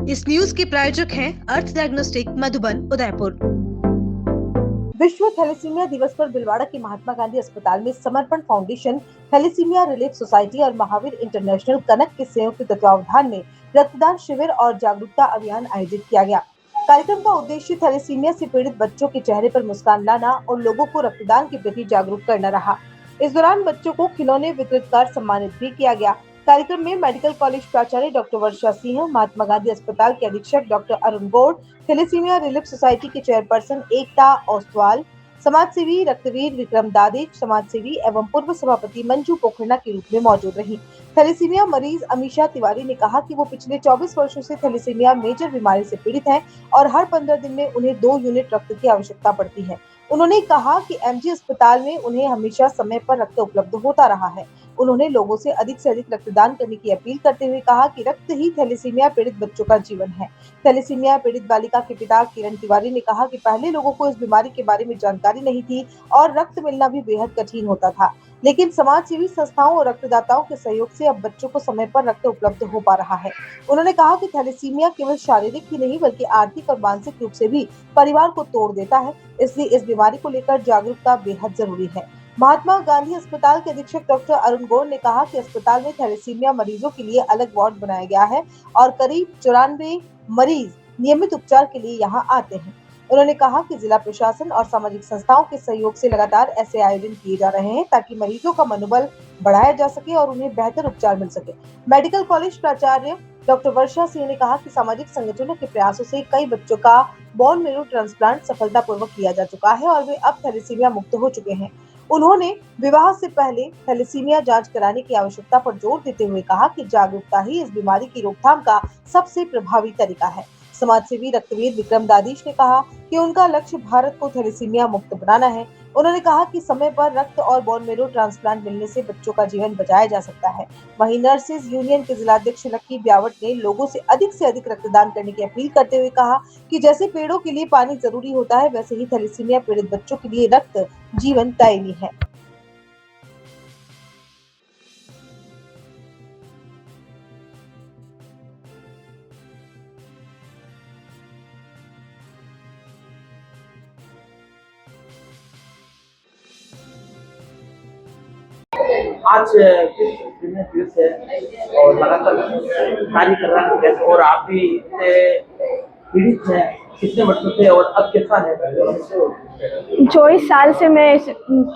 इस न्यूज के प्रायोजक हैं अर्थ डायग्नोस्टिक मधुबन उदयपुर। विश्व थैलेसीमिया दिवस पर भिलवाड़ा के महात्मा गांधी अस्पताल में समर्पण फाउंडेशन, थैलेसीमिया रिलीफ सोसाइटी और महावीर इंटरनेशनल कनक के संयुक्त तत्वावधान में रक्तदान शिविर और जागरूकता अभियान आयोजित किया गया। कार्यक्रम का उद्देश्य थैलेसीमिया से पीड़ित बच्चों के चेहरे पर मुस्कान लाना और लोगों को रक्तदान के प्रति जागरूक करना रहा। इस दौरान बच्चों को खिलौने वितरित कर सम्मानित भी किया गया। कार्यक्रम में मेडिकल कॉलेज प्राचार्य डॉक्टर वर्षा सिंह, महात्मा गांधी अस्पताल के अधीक्षक doctor Arun Gaur, thalassaemia relief society के चेयरपर्सन एकता ओसवाल, समाजसेवी रक्तवीर विक्रम दादी, समाजसेवी एवं पूर्व सभापति मंजू पोखरना के रूप में मौजूद रही। थैलेसीमिया मरीज अमीशा तिवारी ने कहा कि वो पिछले 24 वर्षों से थैलेसीमिया मेजर बीमारी से पीड़ित हैं और हर 15 दिन में उन्हें 2 यूनिट रक्त की आवश्यकता पड़ती है। उन्होंने कहा कि एमजी अस्पताल में उन्हें हमेशा समय पर रक्त उपलब्ध होता रहा है। उन्होंने लोगों से अधिक रक्तदान करने की अपील करते हुए कहा कि रक्त ही थैलेसीमिया पीड़ित बच्चों का जीवन है। थैलेसीमिया पीड़ित बालिका के पिता किरण तिवारी ने कहा कि पहले लोगों को इस बीमारी के बारे में जानकारी नहीं थी और रक्त मिलना भी बेहद कठिन होता था, लेकिन समाज सेवी संस्थाओं और रक्तदाताओं के सहयोग से अब बच्चों को समय पर रक्त उपलब्ध हो पा रहा है। उन्होंने कहा कि थैलेसीमिया केवल शारीरिक ही नहीं बल्कि आर्थिक और मानसिक रूप से भी परिवार को तोड़ देता है, इसलिए इस बीमारी को लेकर जागरूकता बेहद जरूरी है। महात्मा गांधी अस्पताल के अधीक्षक डॉक्टर अरुण गौड़ ने कहा कि अस्पताल में थैलेसीमिया मरीजों के लिए अलग वार्ड बनाया गया है और करीब 94 मरीज नियमित उपचार के लिए यहां आते हैं। उन्होंने कहा कि जिला प्रशासन और सामाजिक संस्थाओं के सहयोग से लगातार ऐसे आयोजन किए जा रहे हैं ताकि मरीजों का मनोबल बढ़ाया जा सके और उन्हें बेहतर उपचार मिल सके। मेडिकल कॉलेज प्राचार्य डॉक्टर वर्षा सिंह ने कहा कि सामाजिक संगठनों के प्रयासों से कई बच्चों का बोन मैरो ट्रांसप्लांट सफलतापूर्वक किया जा चुका है और वे अब थैलेसीमिया मुक्त हो चुके हैं। उन्होंने विवाह से पहले थैलेसीमिया जांच कराने की आवश्यकता पर जोर देते हुए कहा कि जागरूकता ही इस बीमारी की रोकथाम का सबसे प्रभावी तरीका है। समाजसेवी रक्तवीर विक्रम दादीश ने कहा कि उनका लक्ष्य भारत को थैलेसीमिया मुक्त बनाना है। उन्होंने कहा कि समय पर रक्त और बोन मैरो ट्रांसप्लांट मिलने से बच्चों का जीवन बचाया जा सकता है। वहीं नर्सेज यूनियन के जिलाध्यक्ष लक्की ब्यावट ने लोगों से अधिक रक्तदान करने की अपील करते हुए कहा कि जैसे पेड़ों के लिए पानी जरूरी होता है, वैसे ही थैलेसीमिया पीड़ित बच्चों के लिए रक्त जीवन दायिनी है। आज किस दिवस है और लगातार कार्य कर रहा है और आप भी पीड़ित हैं, कितने वर्षों से और अब कैसा है? 24 साल से मैं इस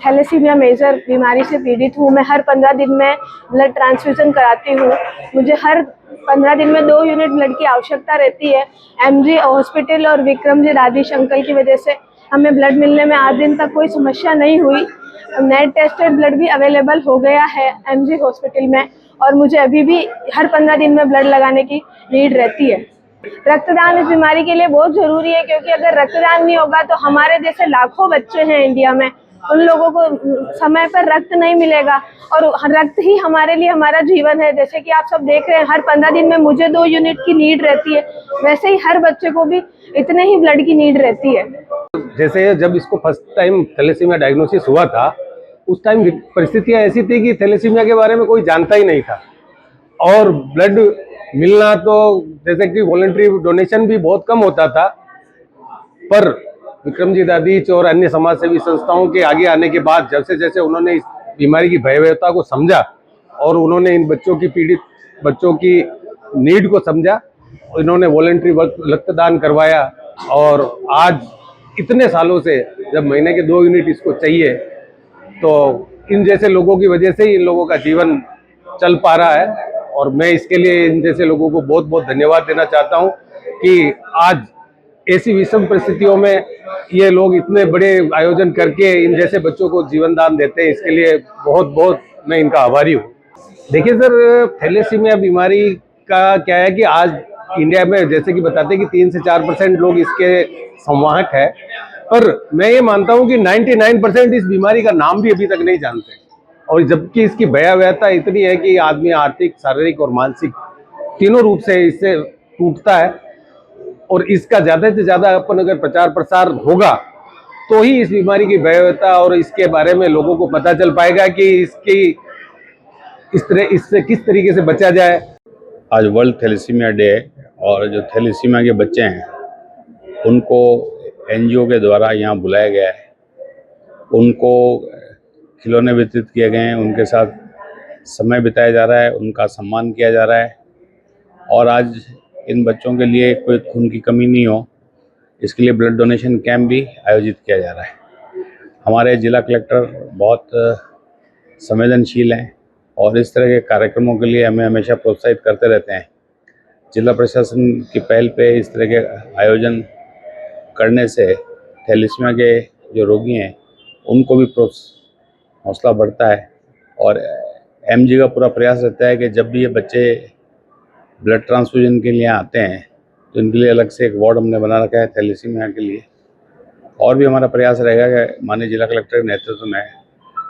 थैलेसीमिया मेजर बीमारी से पीड़ित हूँ। मैं हर 15 दिन में ब्लड ट्रांसफ्यूजन कराती हूँ। मुझे हर 15 दिन में 2 यूनिट ब्लड की आवश्यकता रहती है। एमजी हॉस्पिटल और विक्रम जी दादीश अंकल की वजह से हमें ब्लड मिलने में आज दिन तक कोई समस्या नहीं हुई। नेट टेस्टेड ब्लड भी अवेलेबल हो गया है एमजी हॉस्पिटल में और मुझे अभी भी हर 15 दिन में ब्लड लगाने की नीड रहती है। रक्तदान इस बीमारी के लिए बहुत जरूरी है, क्योंकि अगर रक्तदान नहीं होगा तो हमारे जैसे लाखों बच्चे हैं इंडिया में, उन लोगों को समय पर रक्त नहीं मिलेगा और रक्त ही हमारे लिए हमारा जीवन है। जैसे कि आप सब देख रहे हैं, हर 15 दिन में मुझे 2 यूनिट की नीड रहती है, वैसे ही हर बच्चे को भी इतने ही ब्लड की नीड रहती है। जैसे जब इसको फर्स्ट टाइम थैलेसीमिया डायग्नोसिस हुआ था, उस टाइम परिस्थितियां ऐसी थी कि थैलेसीमिया के बारे में कोई जानता ही नहीं था और ब्लड मिलना तो जैसे कि वॉलंटरी डोनेशन भी बहुत कम होता था। पर विक्रम जी दादीच और अन्य समाजसेवी संस्थाओं के आगे आने के बाद जैसे जैसे उन्होंने इस बीमारी की भयावहता को समझा और उन्होंने इन बच्चों की पीड़ित बच्चों की नीड को समझा, इन्होंने वॉलंटरी रक्तदान करवाया और आज इतने सालों से जब महीने के 2 यूनिट इसको चाहिए, तो इन जैसे लोगों की वजह से ही इन लोगों का जीवन चल पा रहा है और मैं इसके लिए इन जैसे लोगों को बहुत बहुत धन्यवाद देना चाहता हूं कि आज ऐसी विषम परिस्थितियों में ये लोग इतने बड़े आयोजन करके इन जैसे बच्चों को जीवन दान देते हैं। इसके लिए बहुत बहुत मैं इनका आभारी हूँ। देखिए सर, थैलेसीमिया बीमारी का क्या है कि आज इंडिया में जैसे कि बताते हैं कि 3 से 4% लोग इसके संवाहक है, पर मैं ये मानता हूँ कि 99% इस बीमारी का नाम भी अभी तक नहीं जानते और जबकि इसकी भयावहता इतनी है कि आदमी आर्थिक, शारीरिक और मानसिक तीनों रूप से इससे टूटता है और इसका ज़्यादा से ज़्यादा अपन अगर प्रचार प्रसार होगा तो ही इस बीमारी की भयावहता और इसके बारे में लोगों को पता चल पाएगा कि इससे किस तरीके से बचा जाए। आज वर्ल्ड थैलेसीमिया डे है और जो थैलेसीमिया के बच्चे हैं उनको एनजीओ के द्वारा यहाँ बुलाया गया है, उनको खिलौने वितरित किए गए हैं, उनके साथ समय बिताया जा रहा है, उनका सम्मान किया जा रहा है और आज इन बच्चों के लिए कोई खून की कमी नहीं हो इसके लिए ब्लड डोनेशन कैंप भी आयोजित किया जा रहा है। हमारे जिला कलेक्टर बहुत संवेदनशील हैं और इस तरह के कार्यक्रमों के लिए हमें हमेशा प्रोत्साहित करते रहते हैं। जिला प्रशासन की पहल पे इस तरह के आयोजन करने से थैलेसीमिया के जो रोगी हैं उनको भी हौसला बढ़ता है और एमजी का पूरा प्रयास रहता है कि जब भी ये बच्चे ब्लड ट्रांसफ्यूजन के लिए आते हैं तो इनके लिए अलग से एक वार्ड हमने बना रखा है थैलेसीमिया के लिए। और भी हमारा प्रयास रहेगा कि माननीय जिला कलेक्टर के नेतृत्व में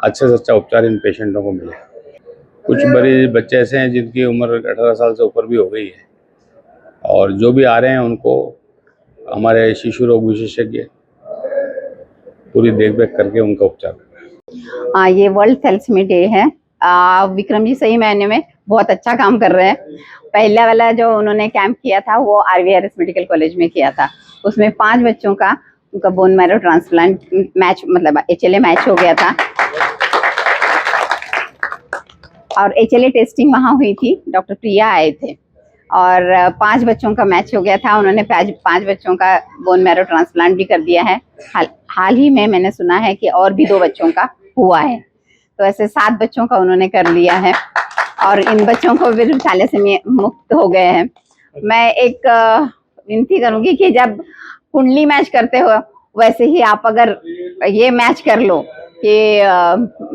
अच्छे से अच्छा उपचार इन पेशेंटों को मिले। कुछ बड़े बच्चे ऐसे हैं जिनकी उम्र 18 साल से ऊपर भी हो गई है और जो भी आ रहे हैं उनको हमारे शिशु रोग विशेषज्ञ पूरी देखरेख करके उनका उपचार कर रहे हैं। ये वर्ल्ड थैलेसीमिया डे है। विक्रम जी सही मायने में बहुत अच्छा काम कर रहे हैं। पहला वाला जो उन्होंने कैंप किया था वो RVRS मेडिकल कॉलेज में किया था, उसमें 5 बच्चों का उनका बोन मैरो ट्रांसप्लांट मैच मतलब HLA मैच हो गया था और HLA टेस्टिंग वहाँ हुई थी, डॉक्टर प्रिया आए थे और 5 बच्चों का मैच हो गया था। उन्होंने 5 बच्चों का बोन मैरो ट्रांसप्लांट भी कर दिया है। हाल ही में मैंने सुना है कि और भी 2 बच्चों का हुआ है, तो ऐसे 7 बच्चों का उन्होंने कर लिया है और इन बच्चों को भी थैलेसीमिया मुक्त हो गए हैं। मैं एक विनती करूंगी कि जब कुंडली मैच करते हो वैसे ही आप अगर ये मैच कर लो कि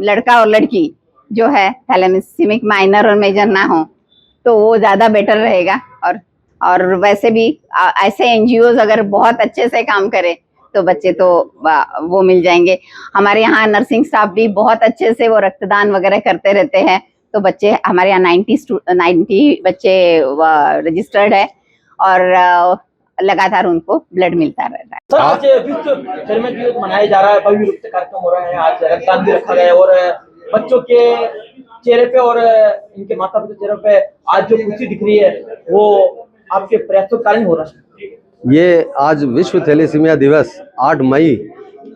लड़का और लड़की जो है थैलेसीमिक माइनर और मेजर ना हो तो वो ज़्यादा बेटर रहेगा। और वैसे भी ऐसे NGOs अगर बहुत अच्छे से काम करें तो बच्चे तो वो मिल जाएंगे। हमारे यहाँ नर्सिंग स्टाफ भी बहुत अच्छे से वो रक्तदान वगैरह करते रहते हैं, तो बच्चे हमारे यहाँ 90 बच्चे रजिस्टर्ड है और लगातार उनको ब्लड मिलता रहता है। सर आज विश्व थैलेसीमिया दिवस मनाया जा रहा है, भव्य रूप से कार्यक्रम हो रहा है, आज रक्तदान भी रखा गया है और बच्चों के चेहरे पे और इनके माता पिता के चेहरे पे आज जो खुशी दिख रही है वो आपके प्रयासों के कारण हो रहा है। ये आज विश्व थैलेसीमिया दिवस 8 मई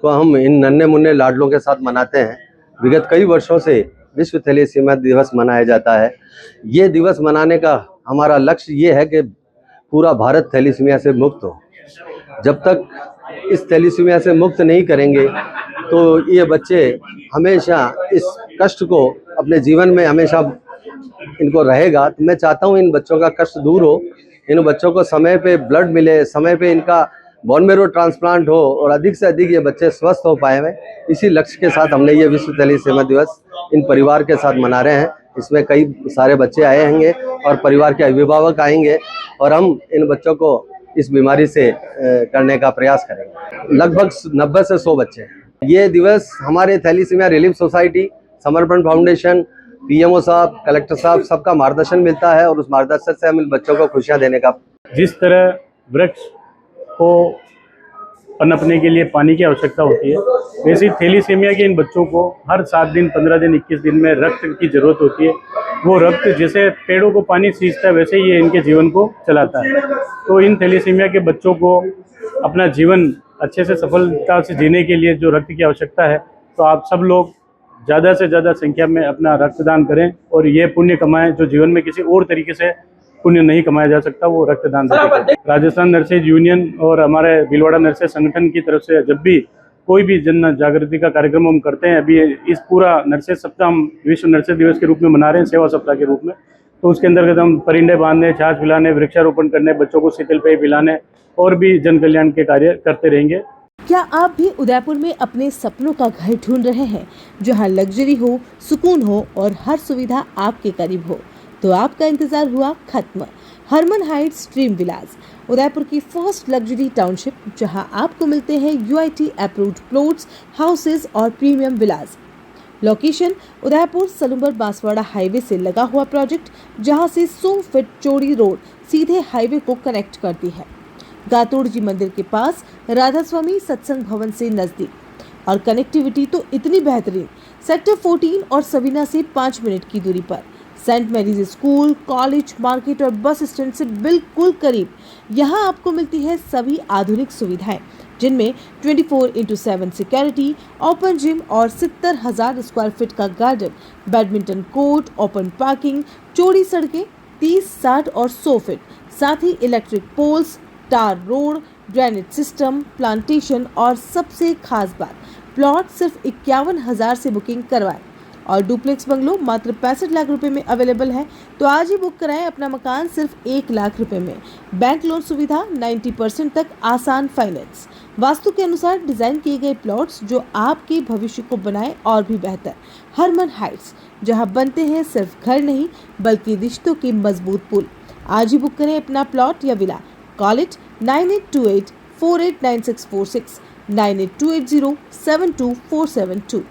को हम इन नन्हे मुन्ने लाडलों के साथ मनाते हैं। विगत कई वर्षों से विश्व थैलेसीमिया दिवस मनाया जाता है। ये दिवस मनाने का हमारा लक्ष्य ये है कि पूरा भारत थैलेसीमिया से मुक्त हो। जब तक इस थैलेसीमिया से मुक्त नहीं करेंगे तो ये बच्चे हमेशा इस कष्ट को अपने जीवन में हमेशा इनको रहेगा। तो मैं चाहता हूँ इन बच्चों का कष्ट दूर हो, इन बच्चों को समय पे ब्लड मिले, समय पे इनका बोन मैरो ट्रांसप्लांट हो और अधिक से अधिक ये बच्चे स्वस्थ हो पाए हैं। इसी लक्ष्य के साथ हमने ये विश्व थैलेसीमिया दिवस इन परिवार के साथ मना रहे हैं। इसमें कई सारे बच्चे आए होंगे और परिवार के अभिभावक आएंगे और हम इन बच्चों को इस बीमारी से करने का प्रयास करेंगे। लगभग 90 से 100 बच्चे। ये दिवस हमारे थैलेसीमिया रिलीफ सोसाइटी, समर्पण फाउंडेशन, PMO साहब, कलेक्टर साहब सबका मार्गदर्शन मिलता है और उस मार्गदर्शन से हम इन बच्चों को खुशियाँ देने का। जिस तरह वृक्ष को पनपने के लिए पानी की आवश्यकता होती है, वैसे ही थैलेसीमिया के इन बच्चों को हर 7 दिन, 15 दिन, 21 दिन में रक्त की जरूरत होती है। वो रक्त जैसे पेड़ों को पानी सींचता है वैसे ही ये इनके जीवन को चलाता है। तो इन थैलेसीमिया के बच्चों को अपना जीवन अच्छे से सफलता से जीने के लिए जो रक्त की आवश्यकता है, तो आप सब लोग ज़्यादा से ज़्यादा संख्या में अपना रक्तदान करें और ये पुण्य कमाएं जो जीवन में किसी और तरीके से पुण्य नहीं कमाया जा सकता, वो रक्तदान देते। राजस्थान नर्सेज यूनियन और हमारे भीलवाड़ा नर्सेज संगठन की तरफ से जब भी कोई भी जन जागृति का कार्यक्रम हम करते हैं, अभी इस पूरा नर्सेज सप्ताह हम विश्व नर्सेज दिवस के रूप में मना रहे हैं, सेवा सप्ताह के रूप में। तो उसके अंतर्गत हम परिंदे बांधने, छाछ पिलाने, वृक्षारोपण करने, बच्चों को शीतल पेय पिलाने और भी जन कल्याण के कार्य करते रहेंगे। क्या आप भी उदयपुर में अपने सपनों का घर ढूंढ रहे हैं, जहां लग्जरी हो, सुकून हो और हर सुविधा आपके करीब हो? तो आपका इंतजार हुआ खत्म। हरमन हाइट्स ड्रीम विलास, उदयपुर की फर्स्ट लग्जरी टाउनशिप, जहां आपको मिलते हैं UIT अप्रूव्ड प्लॉट्स, हाउसेज और प्रीमियम विलास। लोकेशन उदयपुर सलूम्बर बांसवाड़ा हाईवे से लगा हुआ प्रोजेक्ट, जहां से 100 फीट चौड़ी रोड सीधे हाईवे को कनेक्ट करती है। गातोड़ जी मंदिर के पास, राधा स्वामी सत्संग भवन से नजदीक और कनेक्टिविटी तो इतनी बेहतरीन, सेक्टर 14 और सवीना से 5 मिनट की दूरी पर। Saint Mary's school, college, market और बस स्टैंड से बिल्कुल करीब। यहाँ आपको मिलती है सभी आधुनिक सुविधाएं, जिनमें 24/7 सिक्योरिटी, ओपन जिम और 70,000 स्क्वायर फीट का garden, badminton court, open parking, चौड़ी सड़कें 30, 60 और 100 फीट, साथ ही इलेक्ट्रिक पोल्स, टार रोड, ड्रेनेज सिस्टम, प्लांटेशन और सबसे खास बात, प्लॉट सिर्फ 51,000 से बुकिंग करवाएं और डुप्लेक्स बंगलो मात्र 65 लाख रुपए में अवेलेबल है। तो आज ही बुक कराएं अपना मकान सिर्फ 1 लाख रुपए में। बैंक लोन सुविधा, 90% तक आसान फाइनेंस, वास्तु के अनुसार डिजाइन किए गए प्लॉट्स जो आपके भविष्य को बनाए और भी बेहतर। हरमन हाइट्स, जहां बनते हैं सिर्फ घर नहीं बल्कि रिश्तों के मजबूत पुल। आज ही बुक करें अपना प्लॉट या विला। Call it 9828489646, 9828072472।